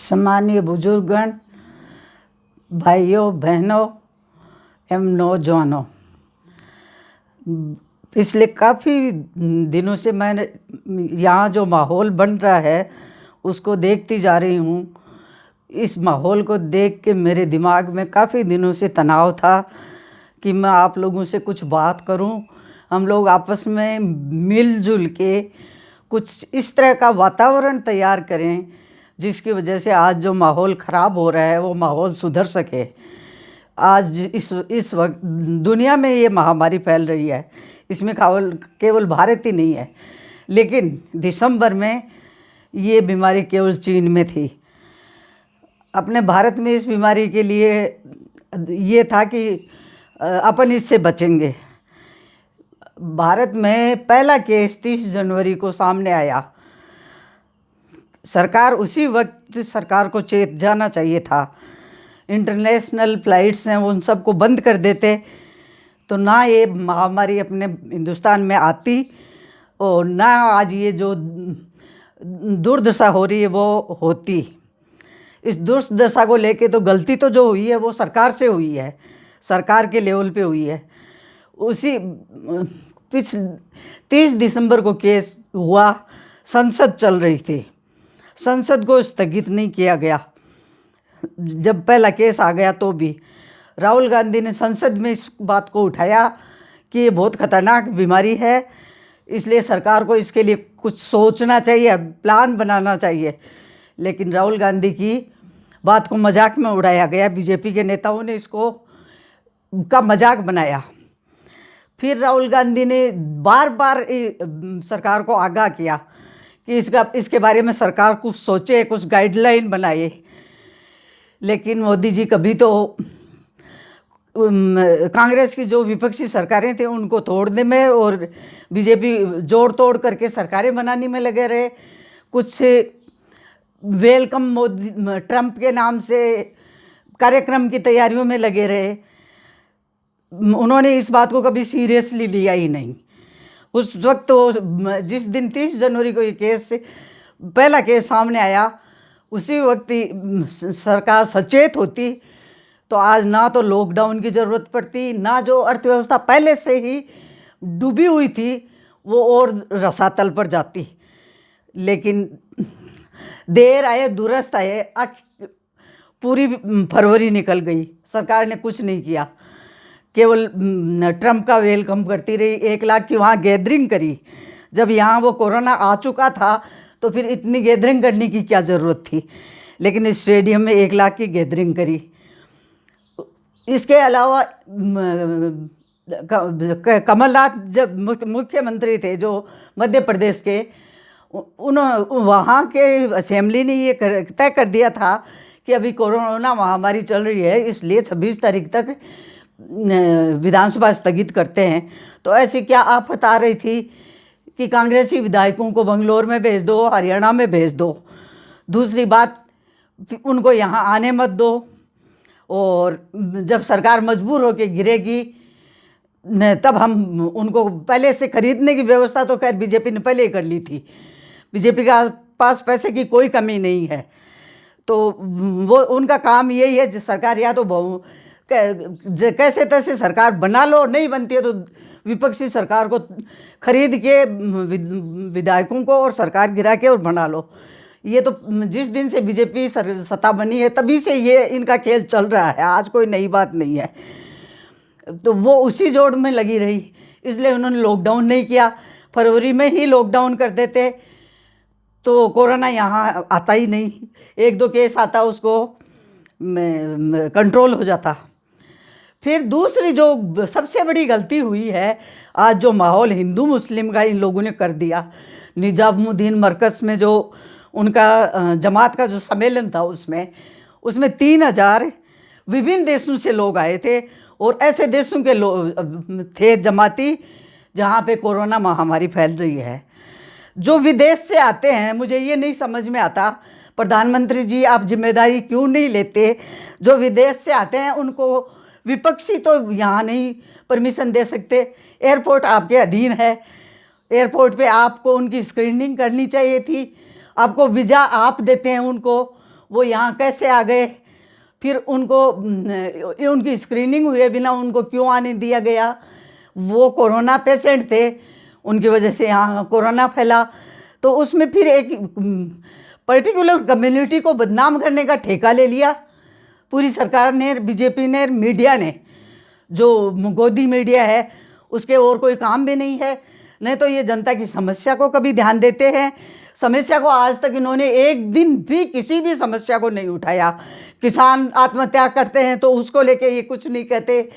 सम्मानीय बुजुर्गगण, भाइयों बहनों एवं नौजवानों, पिछले काफ़ी दिनों से मैंने यहाँ जो माहौल बन रहा है उसको देखती जा रही हूँ। इस माहौल को देख के मेरे दिमाग में काफ़ी दिनों से तनाव था कि मैं आप लोगों से कुछ बात करूँ, हम लोग आपस में मिलजुल के कुछ इस तरह का वातावरण तैयार करें जिसकी वजह से आज जो माहौल ख़राब हो रहा है वो माहौल सुधर सके। आज इस वक्त दुनिया में ये महामारी फैल रही है, इसमें केवल भारत ही नहीं है, लेकिन दिसंबर में ये बीमारी केवल चीन में थी। अपने भारत में इस बीमारी के लिए ये था कि अपन इससे बचेंगे। भारत में पहला केस 30 जनवरी को सामने आया। सरकार उसी वक्त सरकार को चेत जाना चाहिए था। इंटरनेशनल फ्लाइट्स हैं उन सब को बंद कर देते तो ना ये महामारी अपने हिंदुस्तान में आती और ना आज ये जो दुर्दशा हो रही है वो होती। इस दुर्दशा को लेके तो गलती तो जो हुई है वो सरकार से हुई है, सरकार के लेवल पे हुई है। उसी 30 दिसंबर को केस हुआ, संसद चल रही थी, संसद को स्थगित नहीं किया गया। जब पहला केस आ गया तो भी राहुल गांधी ने संसद में इस बात को उठाया कि ये बहुत खतरनाक बीमारी है, इसलिए सरकार को इसके लिए कुछ सोचना चाहिए, प्लान बनाना चाहिए। लेकिन राहुल गांधी की बात को मजाक में उड़ाया गया, बीजेपी के नेताओं ने इसको का मजाक बनाया। फिर राहुल गांधी ने बार बार सरकार को आगाह किया कि इसके बारे में सरकार कुछ सोचे, कुछ गाइडलाइन बनाए। लेकिन मोदी जी कभी तो कांग्रेस की जो विपक्षी सरकारें थी उनको तोड़ने में और बीजेपी जोड़ तोड़ करके सरकारें बनाने में लगे रहे। कुछ वेलकम मोदी ट्रंप के नाम से कार्यक्रम की तैयारियों में लगे रहे। उन्होंने इस बात को कभी सीरियसली लिया ही नहीं। उस वक्त तो जिस दिन 30 जनवरी को ये केस पहला केस सामने आया उसी वक्त ही सरकार सचेत होती तो आज ना तो लॉकडाउन की ज़रूरत पड़ती, ना जो अर्थव्यवस्था पहले से ही डूबी हुई थी वो और रसातल पर जाती। लेकिन देर आए दुरुस्त आए, पूरी फरवरी निकल गई, सरकार ने कुछ नहीं किया, केवल ट्रंप का वेलकम करती रही। 1 लाख की वहाँ गैदरिंग करी। जब यहाँ वो कोरोना आ चुका था तो फिर इतनी गैदरिंग करने की क्या ज़रूरत थी, लेकिन स्टेडियम में 1 लाख की गैदरिंग करी। इसके अलावा कमलनाथ जब मुख्यमंत्री थे जो मध्य प्रदेश के, उन्होंने वहाँ के असेंबली ने ये तय कर दिया था कि अभी कोरोना महामारी चल रही है, इसलिए 26 तारीख तक विधानसभा स्थगित करते हैं। तो ऐसी क्या आफत आ रही थी कि कांग्रेसी विधायकों को बंगलोर में भेज दो, हरियाणा में भेज दो। दूसरी बात, उनको यहाँ आने मत दो, और जब सरकार मजबूर होकर गिरेगी तब हम उनको पहले से खरीदने की व्यवस्था तो खैर बीजेपी ने पहले ही कर ली थी। बीजेपी के पास पैसे की कोई कमी नहीं है, तो वो उनका काम यही है, सरकार या तो कैसे तैसे सरकार बना लो, नहीं बनती है तो विपक्षी सरकार को खरीद के विधायकों को और सरकार गिरा के और बना लो। ये तो जिस दिन से बीजेपी सत्ता बनी है तभी से ये इनका खेल चल रहा है, आज कोई नई बात नहीं है। तो वो उसी जोड़ में लगी रही, इसलिए उन्होंने लॉकडाउन नहीं किया। फरवरी में ही लॉकडाउन कर देते तो कोरोना यहाँ आता ही नहीं, 1-2 केस आता उसको कंट्रोल हो जाता। फिर दूसरी जो सबसे बड़ी गलती हुई है, आज जो माहौल हिंदू मुस्लिम का इन लोगों ने कर दिया। निजामुद्दीन मरकज़ में जो उनका जमात का जो सम्मेलन था उसमें 3000 विभिन्न देशों से लोग आए थे और ऐसे देशों के लोग थे जमाती जहाँ पे कोरोना महामारी फैल रही है। जो विदेश से आते हैं, मुझे ये नहीं समझ में आता प्रधानमंत्री जी आप जिम्मेदारी क्यों नहीं लेते। जो विदेश से आते हैं उनको विपक्षी तो यहाँ नहीं परमिशन दे सकते, एयरपोर्ट आपके अधीन है, एयरपोर्ट पे आपको उनकी स्क्रीनिंग करनी चाहिए थी। आपको वीज़ा आप देते हैं उनको, वो यहाँ कैसे आ गए, फिर उनको उनकी स्क्रीनिंग हुए बिना उनको क्यों आने दिया गया। वो कोरोना पेशेंट थे, उनकी वजह से यहाँ कोरोना फैला। तो उसमें फिर एक पर्टिकुलर कम्युनिटी को बदनाम करने का ठेका ले लिया पूरी सरकार ने, बीजेपी ने, मीडिया ने। जो गोदी मीडिया है उसके और कोई काम भी नहीं है, नहीं तो ये जनता की समस्या को कभी ध्यान देते हैं। समस्या को आज तक इन्होंने एक दिन भी किसी भी समस्या को नहीं उठाया। किसान आत्महत्या करते हैं तो उसको लेके ये कुछ नहीं कहते।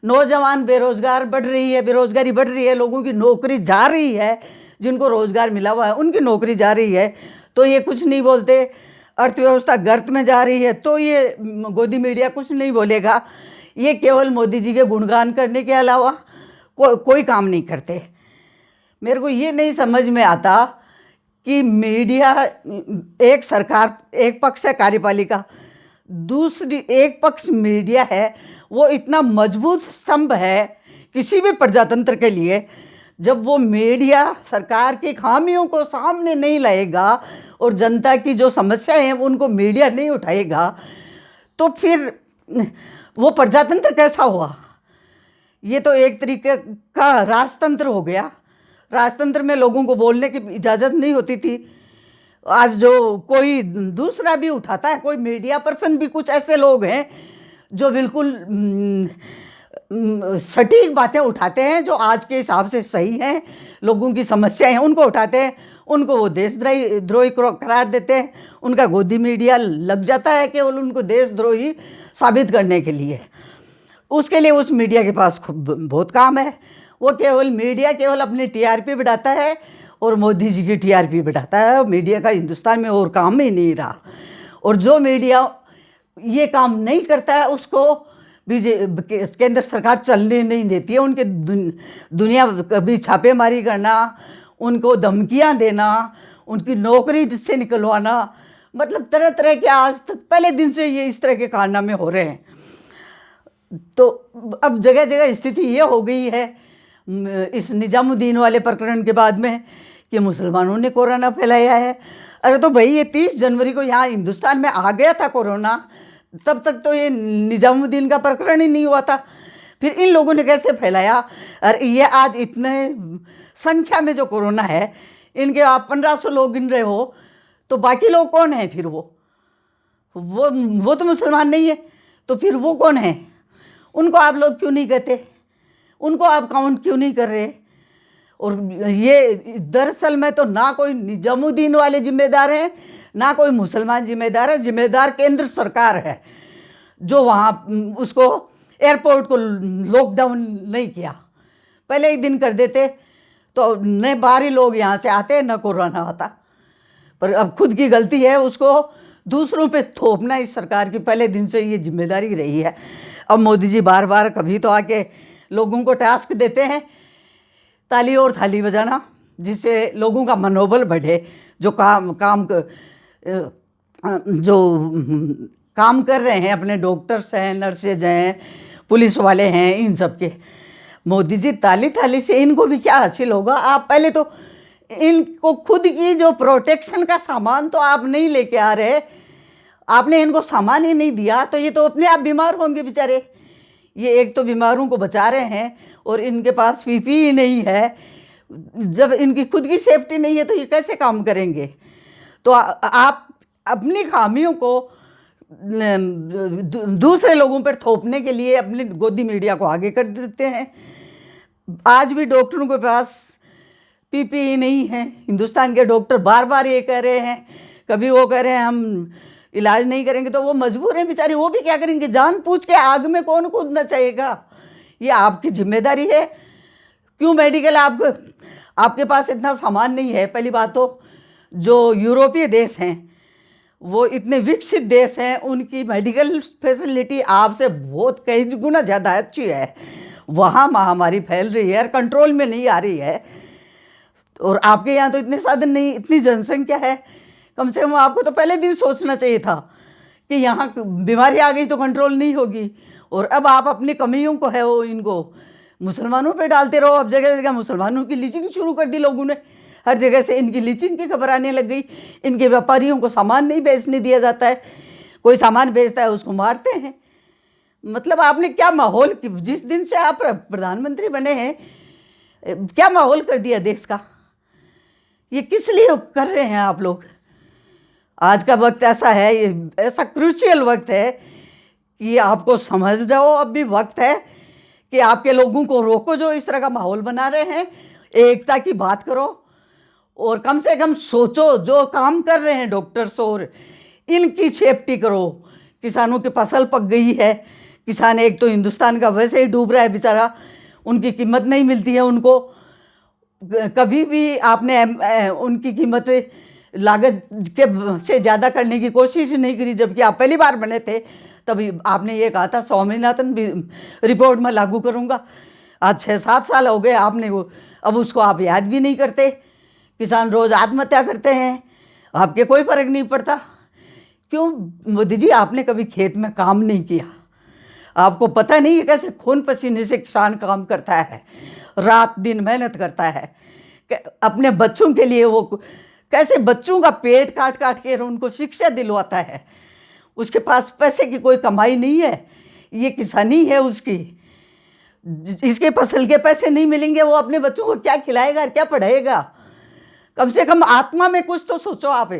नौजवान बेरोजगार बढ़ रही है, बेरोजगारी बढ़ रही है, लोगों की नौकरी जा रही है, जिनको रोजगार मिला हुआ है उनकी नौकरी जा रही है तो ये कुछ नहीं बोलते। अर्थव्यवस्था गर्त में जा रही है तो ये गोदी मीडिया कुछ नहीं बोलेगा। ये केवल मोदी जी के गुणगान करने के अलावा कोई काम नहीं करते। मेरे को ये नहीं समझ में आता कि मीडिया, एक सरकार एक पक्ष है कार्यपालिका, दूसरी एक पक्ष मीडिया है, वो इतना मजबूत स्तंभ है किसी भी प्रजातंत्र के लिए। जब वो मीडिया सरकार की खामियों को सामने नहीं लाएगा और जनता की जो समस्याएं हैं उनको मीडिया नहीं उठाएगा तो फिर वो प्रजातंत्र कैसा हुआ। ये तो एक तरीके का राजतंत्र हो गया। राजतंत्र में लोगों को बोलने की इजाज़त नहीं होती थी। आज जो कोई दूसरा भी उठाता है, कोई मीडिया पर्सन भी, कुछ ऐसे लोग हैं जो बिल्कुल सटीक बातें उठाते हैं जो आज के हिसाब से सही हैं, लोगों की समस्याएं हैं उनको उठाते हैं, उनको वो देशद्रोही करार देते हैं। उनका गोदी मीडिया लग जाता है केवल उनको देशद्रोही साबित करने के लिए। उसके लिए उस मीडिया के पास बहुत काम है। वो केवल मीडिया केवल अपनी टीआरपी बढ़ाता है और मोदी जी की टीआरपी बढ़ाता है। मीडिया का हिंदुस्तान में और काम ही नहीं रहा। और जो मीडिया ये काम नहीं करता है उसको केंद्र सरकार चलने नहीं देती है। उनके दुनिया कभी छापेमारी करना, उनको धमकियां देना, उनकी नौकरी से निकलवाना, मतलब तरह तरह के आज तक पहले दिन से ये इस तरह के कारनामे हो रहे हैं। तो अब जगह जगह स्थिति ये हो गई है इस निजामुद्दीन वाले प्रकरण के बाद में कि मुसलमानों ने कोरोना फैलाया है। अरे तो भाई ये 30 जनवरी को यहाँ हिंदुस्तान में आ गया था कोरोना, तब तक तो ये निजामुद्दीन का प्रकरण ही नहीं हुआ था। फिर इन लोगों ने कैसे फैलाया। अरे ये आज इतने संख्या में जो कोरोना है, इनके आप 1500 लोग गिन रहे हो तो बाकी लोग कौन हैं फिर? वो तो मुसलमान नहीं है, तो फिर वो कौन है? उनको आप लोग क्यों नहीं कहते? उनको आप काउंट क्यों नहीं कर रहे? और ये दरअसल में तो ना कोई निजामुद्दीन वाले जिम्मेदार हैं, ना कोई मुसलमान जिम्मेदार है। जिम्मेदार केंद्र सरकार है जो वहाँ उसको एयरपोर्ट को लॉकडाउन नहीं किया। पहले ही दिन कर देते तो न बाहरी लोग यहाँ से आते न कोरोना आता। पर अब खुद की गलती है, उसको दूसरों पे थोपना इस सरकार की पहले दिन से ये जिम्मेदारी रही है। अब मोदी जी बार बार कभी तो आके लोगों को टास्क देते हैं ताली और थाली बजाना, जिससे लोगों का मनोबल बढ़े। जो काम कर रहे हैं, अपने डॉक्टर्स हैं, नर्सेज हैं, पुलिस वाले हैं, इन सब के मोदी जी ताली थाली से इनको भी क्या हासिल होगा? आप पहले तो इनको खुद की जो प्रोटेक्शन का सामान तो आप नहीं लेके आ रहे, आपने इनको सामान ही नहीं दिया तो ये तो अपने आप बीमार होंगे बेचारे। ये एक तो बीमारों को बचा रहे हैं और इनके पास पीपीई नहीं है। जब इनकी खुद की सेफ्टी नहीं है तो ये कैसे काम करेंगे? तो आप अपनी खामियों को दूसरे लोगों पर थोपने के लिए अपनी गोदी मीडिया को आगे कर देते हैं। आज भी डॉक्टरों के पास पीपीई नहीं है। हिंदुस्तान के डॉक्टर बार बार ये कह रहे हैं, कभी वो कह रहे हैं हम इलाज नहीं करेंगे, तो वो मजबूर हैं बेचारे। वो भी क्या करेंगे? जान पूछ के आग में कौन कूदना चाहेगा? ये आपकी जिम्मेदारी है। क्यों मेडिकल आपके पास इतना सामान नहीं है? पहली बात तो जो यूरोपीय देश हैं वो इतने विकसित देश हैं, उनकी मेडिकल फैसिलिटी आपसे बहुत कई गुना ज़्यादा अच्छी है। वहाँ महामारी फैल रही है और कंट्रोल में नहीं आ रही है, और आपके यहाँ तो इतने साधन नहीं, इतनी जनसंख्या है। कम से कम आपको तो पहले दिन सोचना चाहिए था कि यहाँ बीमारी आ गई तो कंट्रोल नहीं होगी। और अब आप अपनी कमियों को है वो इनको मुसलमानों पे डालते रहो। अब जगह जगह मुसलमानों की लीचिंग शुरू कर दी लोगों ने। हर जगह से इनकी लीचिंग की खबर आने लग गई। इनके व्यापारियों को सामान नहीं बेचने दिया जाता है, कोई सामान बेचता है उसको मारते हैं। मतलब आपने क्या माहौल, जिस दिन से आप प्रधानमंत्री बने हैं, क्या माहौल कर दिया देश का। ये किस लिए कर रहे हैं आप लोग? आज का वक्त ऐसा है, ऐसा क्रूशियल वक्त है कि आपको समझ जाओ, अब भी वक्त है कि आपके लोगों को रोको जो इस तरह का माहौल बना रहे हैं। एकता की बात करो और कम से कम सोचो, जो काम कर रहे हैं डॉक्टर्स और इनकी सेफ्टी करो। किसानों की फसल पक गई है, किसान एक तो हिंदुस्तान का वैसे ही डूब रहा है बेचारा, उनकी कीमत नहीं मिलती है उनको। कभी भी आपने उनकी कीमत लागत के से ज़्यादा करने की कोशिश नहीं करी, जबकि आप पहली बार बने थे तभी आपने ये कहा था स्वामीनाथन भी रिपोर्ट में लागू करूँगा। आज 6-7 साल हो गए आपने वो, अब उसको आप याद भी नहीं करते। किसान रोज़ आत्महत्या करते हैं, आपके कोई फ़र्क नहीं पड़ता। क्यों मोदी जी, आपने कभी खेत में काम नहीं किया? आपको पता नहीं है कैसे खून पसीने से किसान काम करता है, रात दिन मेहनत करता है अपने बच्चों के लिए। वो कैसे बच्चों का पेट काट काट के उनको शिक्षा दिलवाता है। उसके पास पैसे की कोई कमाई नहीं है, ये किसानी है उसकी। इसके फसल के पैसे नहीं मिलेंगे, वो अपने बच्चों को क्या खिलाएगा, क्या पढ़ाएगा? कम से कम आत्मा में कुछ तो सोचो आप।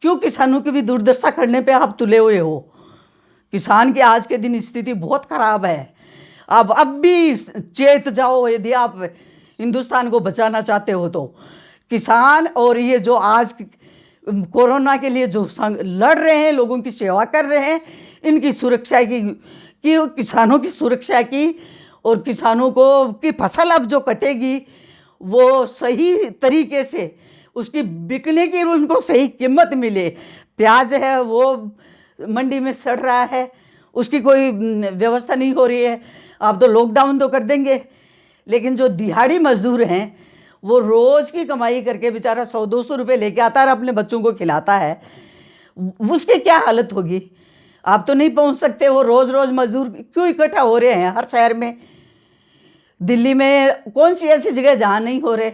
क्यों किसानों की भी दुर्दशा करने पे आप तुले हुए हो? किसान की आज के दिन स्थिति बहुत खराब है। आप अब भी चेत जाओ, यदि आप हिंदुस्तान को बचाना चाहते हो तो। किसान और ये जो आज कोरोना के लिए जो लड़ रहे हैं, लोगों की सेवा कर रहे हैं, इनकी सुरक्षा की किसानों की सुरक्षा की, और किसानों को की फसल अब जो कटेगी वो सही तरीके से उसकी बिकने की उनको सही कीमत मिले। प्याज है वो मंडी में सड़ रहा है, उसकी कोई व्यवस्था नहीं हो रही है। आप तो लॉकडाउन तो कर देंगे, लेकिन जो दिहाड़ी मजदूर हैं वो रोज़ की कमाई करके बेचारा 100-200 रुपये लेके आता है और अपने बच्चों को खिलाता है, उसकी क्या हालत होगी? आप तो नहीं पहुंच सकते। वो रोज़ रोज़ मजदूर क्यों इकट्ठा हो रहे हैं हर शहर में? दिल्ली में कौन सी ऐसी जगह जहाँ नहीं हो रहे?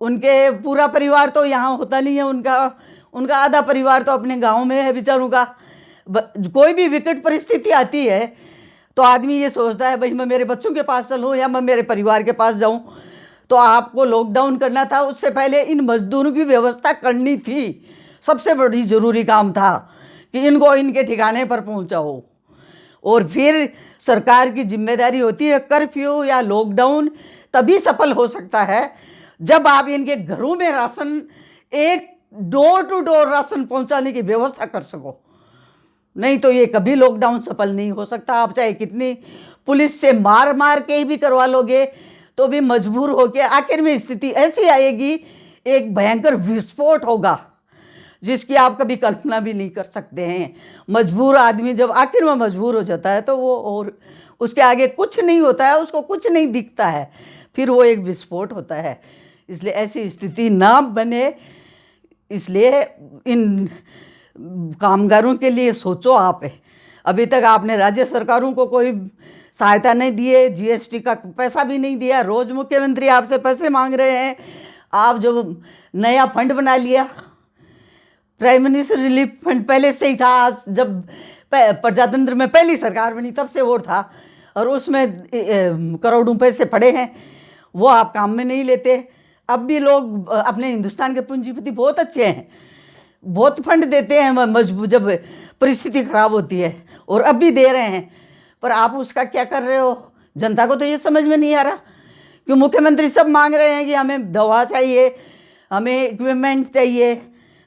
उनके पूरा परिवार तो यहाँ होता नहीं है, उनका आधा परिवार तो अपने गांव में है बेचारों का। कोई भी विकट परिस्थिति आती है तो आदमी ये सोचता है भाई मैं मेरे बच्चों के पास चलूँ या मैं मेरे परिवार के पास जाऊँ। तो आपको लॉकडाउन करना था, उससे पहले इन मजदूरों की व्यवस्था करनी थी। सबसे बड़ी ज़रूरी काम था कि इनको इनके ठिकाने पर पहुँचाओ। और फिर सरकार की जिम्मेदारी होती है कर्फ्यू या लॉकडाउन तभी सफल हो सकता है जब आप इनके घरों में राशन, एक डोर टू डोर राशन पहुंचाने की व्यवस्था कर सको। नहीं तो ये कभी लॉकडाउन सफल नहीं हो सकता। आप चाहे कितनी पुलिस से मार मार के भी करवा लोगे तो भी मजबूर होके आखिर में स्थिति ऐसी आएगी, एक भयंकर विस्फोट होगा जिसकी आप कभी कल्पना भी नहीं कर सकते हैं। मजबूर आदमी जब आखिर में मजबूर हो जाता है तो वो, और उसके आगे कुछ नहीं होता है, उसको कुछ नहीं दिखता है, फिर वो एक विस्फोट होता है। इसलिए ऐसी स्थिति ना बने, इसलिए इन कामगारों के लिए सोचो आप। अभी तक आपने राज्य सरकारों को कोई सहायता नहीं दी है, जीएसटी का पैसा भी नहीं दिया। रोज़ मुख्यमंत्री आपसे पैसे मांग रहे हैं। आप जो नया फंड बना लिया, प्राइम मिनिस्टर रिलीफ फंड पहले से ही था। आज जब प्रजातंत्र में पहली सरकार बनी तब से वो था, और उसमें करोड़ों पैसे पड़े हैं, वो आप काम में नहीं लेते। अब भी लोग अपने हिंदुस्तान के पूंजीपति बहुत अच्छे हैं, बहुत फंड देते हैं मजबूत जब परिस्थिति खराब होती है, और अब भी दे रहे हैं। पर आप उसका क्या कर रहे हो? जनता को तो ये समझ में नहीं आ रहा। क्यों मुख्यमंत्री सब मांग रहे हैं कि हमें दवा चाहिए, हमें इक्विपमेंट चाहिए,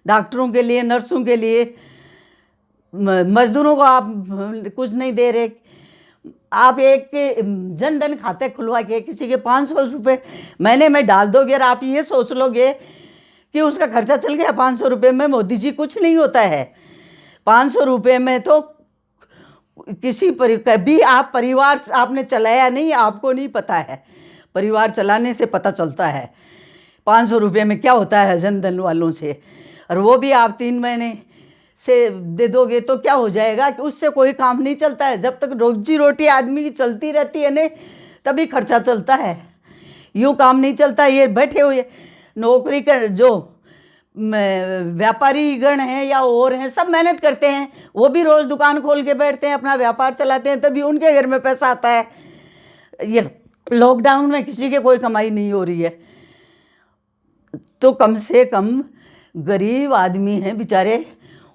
डॉक्टरों के लिए, नर्सों के लिए। मजदूरों को आप कुछ नहीं दे रहे। आप एक जनधन खाते खुलवा के किसी के 500 रुपये महीने में डाल दोगे और आप ये सोच लोगे कि उसका खर्चा चल गया। 500 रुपये में मोदी जी कुछ नहीं होता है। 500 रुपये में तो किसी कभी आप परिवार आपने चलाया नहीं, आपको नहीं पता है। परिवार चलाने से पता चलता है 500 रुपये में क्या होता है जनधन वालों से। और वो भी आप 3 महीने से दे दोगे तो क्या हो जाएगा कि उससे कोई काम नहीं चलता है। जब तक रोजी रोटी आदमी की चलती रहती है ना, तभी खर्चा चलता है। यूँ काम नहीं चलता। ये बैठे हुए नौकरी कर जो व्यापारी गण हैं या और हैं, सब मेहनत करते हैं, वो भी रोज़ दुकान खोल के बैठते हैं, अपना व्यापार चलाते हैं, तभी उनके घर में पैसा आता है। ये लॉकडाउन में किसी के कोई कमाई नहीं हो रही है, तो कम से कम गरीब आदमी हैं बेचारे,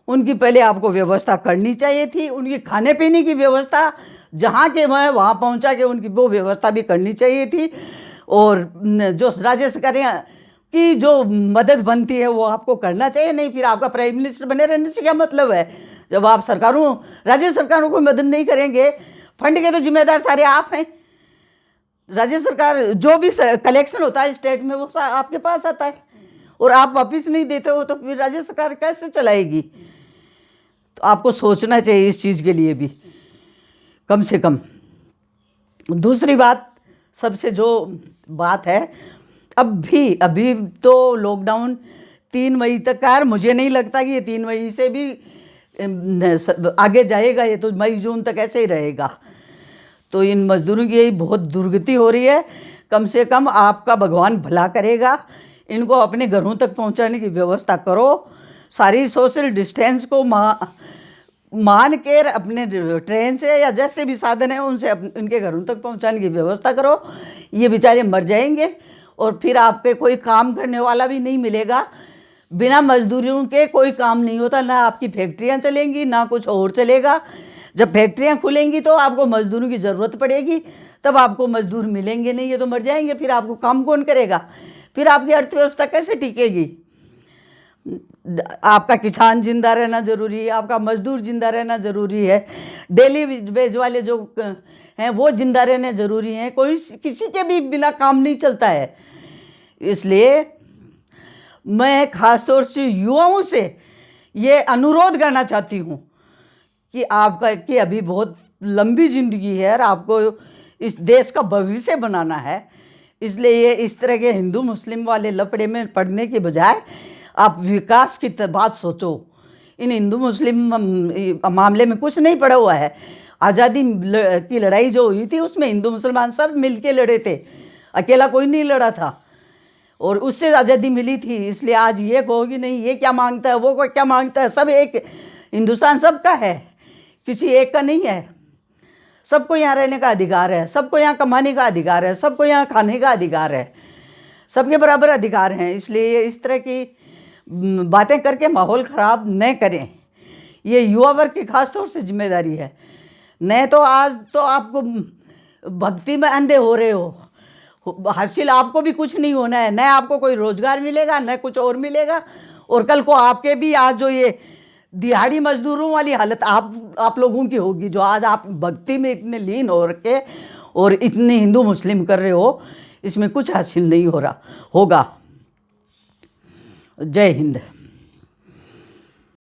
उनकी पहले आपको व्यवस्था करनी चाहिए थी। उनकी खाने पीने की व्यवस्था जहाँ के वहाँ पहुँचा के उनकी वो व्यवस्था भी करनी चाहिए थी। और जो राज्य सरकारें की जो मदद बनती है वो आपको करना चाहिए। नहीं फिर आपका प्राइम मिनिस्टर बने रहने से क्या मतलब है, जब आप राज्य सरकारों को मदद नहीं करेंगे। फंड के तो जिम्मेदार सारे आप हैं। राज्य सरकार जो भी कलेक्शन होता है स्टेट में वो आपके पास आता है, और आप वापस नहीं देते हो तो फिर राज्य सरकार कैसे चलाएगी। तो आपको सोचना चाहिए इस चीज़ के लिए भी कम से कम। दूसरी बात, सबसे जो बात है, अभी तो लॉकडाउन 3 मई तक का है। मुझे नहीं लगता कि ये 3 मई से भी आगे जाएगा, ये तो मई जून तक ऐसे ही रहेगा। तो इन मज़दूरों की यही बहुत दुर्गति हो रही है। कम से कम आपका भगवान भला करेगा, इनको अपने घरों तक पहुंचाने की व्यवस्था करो। सारी सोशल डिस्टेंस को मान के अपने ट्रेन से या जैसे भी साधन है उनसे इनके घरों तक पहुंचाने की व्यवस्था करो। ये बेचारे मर जाएंगे और फिर आपके कोई काम करने वाला भी नहीं मिलेगा। बिना मजदूरियों के कोई काम नहीं होता, ना आपकी फैक्ट्रियां चलेंगी ना कुछ और चलेगा। जब फैक्ट्रियां खुलेंगी तो आपको मजदूरों की ज़रूरत पड़ेगी, तब आपको मजदूर मिलेंगे नहीं, ये तो मर जाएंगे। फिर आपको काम कौन करेगा, फिर आपकी अर्थव्यवस्था कैसे टिकेगी। आपका किसान जिंदा रहना ज़रूरी है, आपका मजदूर जिंदा रहना ज़रूरी है, डेली वेज वाले जो हैं वो जिंदा रहने ज़रूरी हैं। कोई किसी के भी बिना काम नहीं चलता है। इसलिए मैं ख़ास तौर से युवाओं से ये अनुरोध करना चाहती हूँ कि कि अभी बहुत लंबी ज़िंदगी है और आपको इस देश का भविष्य बनाना है। इसलिए ये इस तरह के हिंदू मुस्लिम वाले लफड़े में पड़ने के बजाय आप विकास की बात सोचो। इन हिंदू मुस्लिम मामले में कुछ नहीं पड़ा हुआ है। आज़ादी की लड़ाई जो हुई थी उसमें हिंदू मुसलमान सब मिल के लड़े थे, अकेला कोई नहीं लड़ा था, और उससे आज़ादी मिली थी। इसलिए आज ये कहोगी नहीं ये क्या मांगता है, वो क्या मांगता है, सब एक, हिंदुस्तान सबका है, किसी एक का नहीं है। सबको यहाँ रहने का अधिकार है, सबको यहाँ कमाने का अधिकार है, सबको यहाँ खाने का अधिकार है, सबके बराबर अधिकार हैं। इसलिए इस तरह की बातें करके माहौल ख़राब न करें। ये युवा वर्ग की खास तौर से जिम्मेदारी है। नहीं तो आज तो आपको भक्ति में अंधे हो रहे हो, हासिल आपको भी कुछ नहीं होना है, न आपको कोई रोज़गार मिलेगा न कुछ और मिलेगा। और कल को आपके भी आज जो ये दिहाड़ी मजदूरों वाली हालत आप लोगों की होगी, जो आज आप भक्ति में इतने लीन हो रखे और इतने हिंदू मुस्लिम कर रहे हो, इसमें कुछ हासिल नहीं हो रहा होगा। जय हिंद।